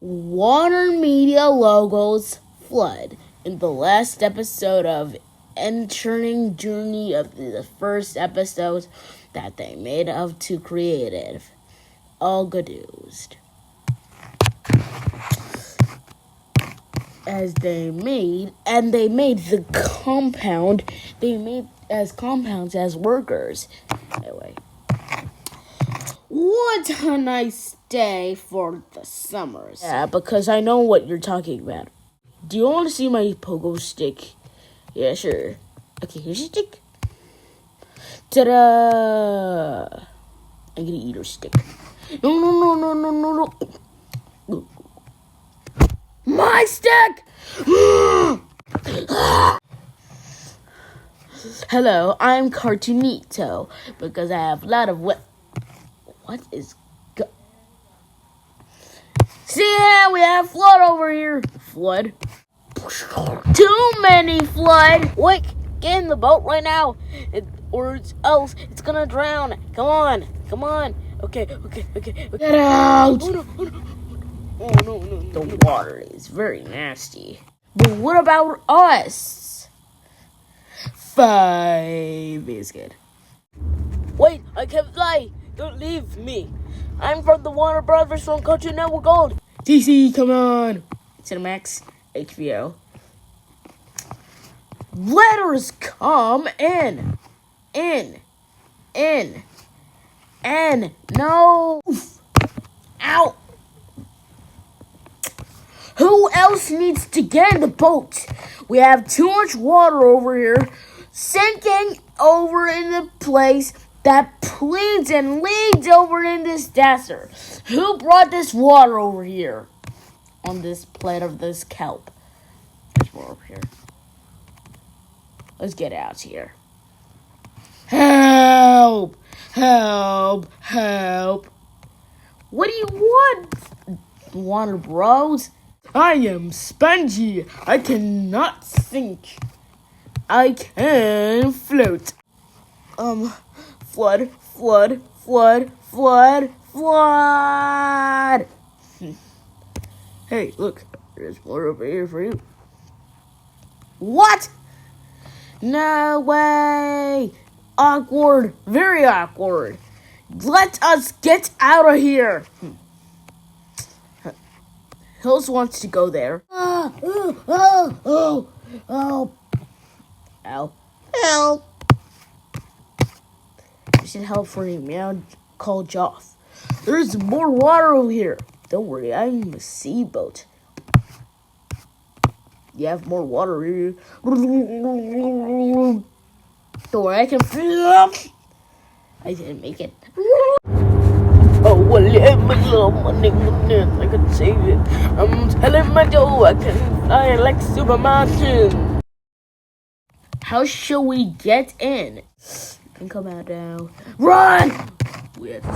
Warner Media logos flood in the last episode of Entering Journey of the first episodes that they made of Too Creative. All Godused. As they made the compound, they made as compounds as workers. Anyway. What a nice day for the summers. Yeah, because I know what you're talking about. Do you want to see my pogo stick? Yeah, sure. Okay, here's your stick. Ta-da! I'm gonna eat her stick. No. My stick! Hello, I'm Cartoonito because I have a lot of what is See, yeah, we have flood over here. Flood. Too many flood. Wait, get in the boat right now, or else it's gonna drown. Come on. Okay. Get out. Oh no. The water is very nasty. But what about us? 5 is good. Wait, I can fly. Don't leave me. I'm from the Warner Brothers from Cartoon Network Gold. DC, come on. Cinemax, HBO. Letters come in. No. Ow. Who else needs to get in the boat? We have too much water over here, sinking over in the place that pleads and leads over in this desert. Who brought this water over here? On this plate of this kelp. There's more over here. Let's get out here. Help! What do you want, Warner Bros? I am spongy. I cannot sink. I can float. Flood. Hey, look. There's more over here for you. What? No way. Awkward. Very awkward. Let us get out of here. Hills wants to go there. Ow. Help. You should help for me, man. Call Joff. There's more water over here. Don't worry, I'm a seaboat. You have more water here. Don't worry, I can fill. I didn't make it. Oh, well, I can save it. I'm telling my Joe I can fly like Superman. How shall we get in? You can come out now. Run! We have to